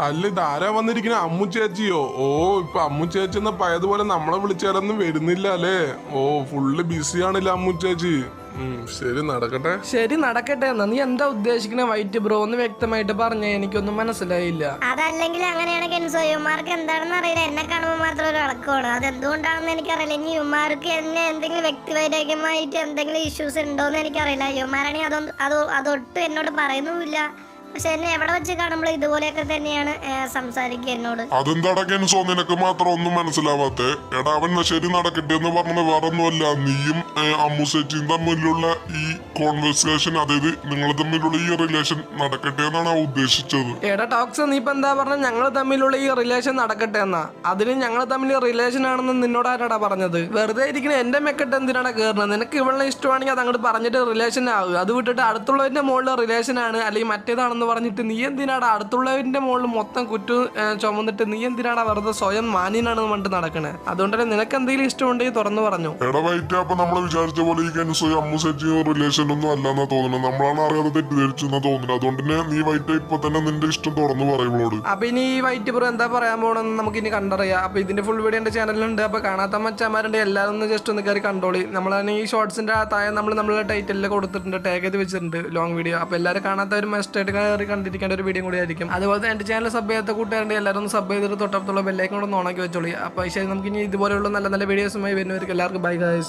അല്ല ഇതാരാ വന്നിരിക്കുന്ന അമ്മു ചേച്ചിയോ? ഓ ഇപ്പൊ അമ്മു ചേച്ചി എന്ന പഴയതുപോലെ നമ്മളെ വിളിച്ചാലൊന്നും വരുന്നില്ല അല്ലേ? ഓ ഫുള്ള് ബിസിയാണല്ലേ അമ്മു ചേച്ചി. ശരി നടക്കട്ടെ. ശരി നടക്കട്ടെ എന്നാ. നീ എന്താ ഉദ്ദേശിക്കണ വൈറ്റ് ബ്രോ? ഒന്ന് വ്യക്തമായിട്ട് പറഞ്ഞേ, എനിക്കൊന്നും മനസ്സിലായില്ല. അതല്ലെങ്കിൽ അങ്ങനെയാണ് കെൻസോ, യുമാർക്ക് എന്താണെന്ന് അറിയില്ല. എന്നെ കാണുമ്പോൾ മാത്രം ഒരു അടക്കമാണ്. അതെന്തുകൊണ്ടാണെന്ന് എനിക്കറിയില്ല. ഇനി യുമാർക്ക് എന്നെ എന്തെങ്കിലും വ്യക്തിപരമായിട്ട് എന്തെങ്കിലും ഇഷ്യൂസ് ഉണ്ടോന്ന് എനിക്കറിയില്ല. യുമാരാണെങ്കിൽ അതൊട്ടും എന്നോട് പറയുന്നുമില്ല. പക്ഷെ എന്നെ എവിടെ വെച്ച് കാണുമ്പോൾ ഇതുപോലെയൊക്കെ തന്നെയാണ് സംസാരിക്കുക എന്നോട്. അതെന്താടാ കെൻസോ നിനക്ക് മാത്രം ഒന്നും മനസ്സിലാവാത്തെ? എടാ അവൻ ശരി നടക്കട്ടെ എന്ന് പറഞ്ഞത് വേറൊന്നുമല്ല, നീയും അമ്മുസേച്ചിയും തമ്മിലുള്ള ഈ കോൺവെർസേഷൻ, അതായത് നിങ്ങൾ തമ്മിലുള്ള ഈ റിലേഷൻ നടക്കട്ടെ എന്നാണ് ഉദ്ദേശിച്ചത്. എടാ ടോക്സ്, നീ ഇപ്പൊ എന്താ പറഞ്ഞ? ഞങ്ങൾ തമ്മിലുള്ള ഈ റിലേഷൻ നടക്കട്ടെ എന്നാ? അതിന് ഞങ്ങൾ തമ്മിൽ റിലേഷൻ ആണെന്ന് നിന്നോട് ആരാടാ പറഞ്ഞത്? വെറുതെ ഇരിക്കുന്ന എന്റെ മെക്കെട്ട് എന്തിനാണ് കയറുന്നത്? നിനക്ക് ഇവളെ ഇഷ്ടമാണെങ്കിൽ അത് അങ്ങോട്ട് പറഞ്ഞിട്ട് റിലേഷൻ ആവുക. അത് വിട്ടിട്ട് അടുത്തുള്ളവന്റെ മുകളിൽ റിലേഷൻ ആണ് അല്ലെങ്കിൽ മറ്റേതാണെന്ന് പറഞ്ഞിട്ട് നീ എന്തിനാടാ അടുത്തുള്ളവന്റെ മുകളിൽ മൊത്തം കുറ്റം ചുമന്നിട്ട് നീ എന്തിനാടാ വെറുതെ സ്വയം മാന്യനാണെന്ന് പറഞ്ഞിട്ട് നടക്കണേ? അതുകൊണ്ട് തന്നെ നിനക്ക് എന്തെങ്കിലും ഇഷ്ടമുണ്ടെങ്കിൽ തുറന്നു പറഞ്ഞു. എടാ വൈറ്റ്, അപ്പൊ നമ്മൾ വിചാരിച്ച പോലെ ഈ കെൻസോയും അമ്മുസേച്ചിയും റിലേഷൻ ഒന്നും അല്ലെന്നാ തോന്നുന്നത്. നമ്മളാണ് അറിയാതെ തെറ്റിദ്ധരിച്ചെന്നാ തോന്നുന്നത്. അതുകൊണ്ട് തന്നെ നീ വൈറ്റ് ഇപ്പൊ തന്നെ നിന്റെ ഇഷ്ടം തുറന്നു പറയുമ്പോളോട്. അപ്പൊ ഇനി ഈ വൈറ്റ് ബ്രോ എന്താ പറയാൻ പോണെന്ന് നമുക്ക് ഇനി കണ്ടറിയാം. അപ്പൊ ഇതിന്റെ ഫുൾ വീഡിയോ എന്റെ ചാനലിലുണ്ട്. അപ്പൊ കാണാത്ത മച്ചന്മാരുണ്ട്, എല്ലാവരും ഒന്ന് ജസ്റ്റ് ഒന്ന് കയറി കണ്ടോളി. നമ്മളാണ് ഈ ഷോർട്സിന്റെ താഴെ നമ്മളുടെ ടൈറ്റിൽ കൊടുത്തിട്ടുണ്ട്, ടാഗ് ചെയ്ത് വെച്ചിട്ടുണ്ട് ലോങ് വീഡിയോ. അപ്പൊ എല്ലാവരും കാണാത്തവരും മസ്റ്റ് ആയിട്ട് കണ്ടിരിക്കേണ്ട ഒരു വീഡിയോ കൂടി ആയിരിക്കും. അതുപോലെ തന്നെ എന്റെ ചാനൽ സബ് ചെയ്യാത്ത കൂട്ടുകാരുണ്ട്, എല്ലാവരും ഒന്ന് സബ് ചെയ്തിട്ട് തൊട്ടപ്പുറത്തുള്ള ബെല്ലൈക്കൺ കൂടെ ഒന്ന് ഓണാക്കി വെച്ചോളി. അപ്പൊ ശരി, നമുക്ക് ഇനി ഇതുപോലെയുള്ള നല്ല നല്ല വീഡിയോസുമായി വരുന്നവർക്ക് എല്ലാവർക്കും ബൈ ഗൈസ്.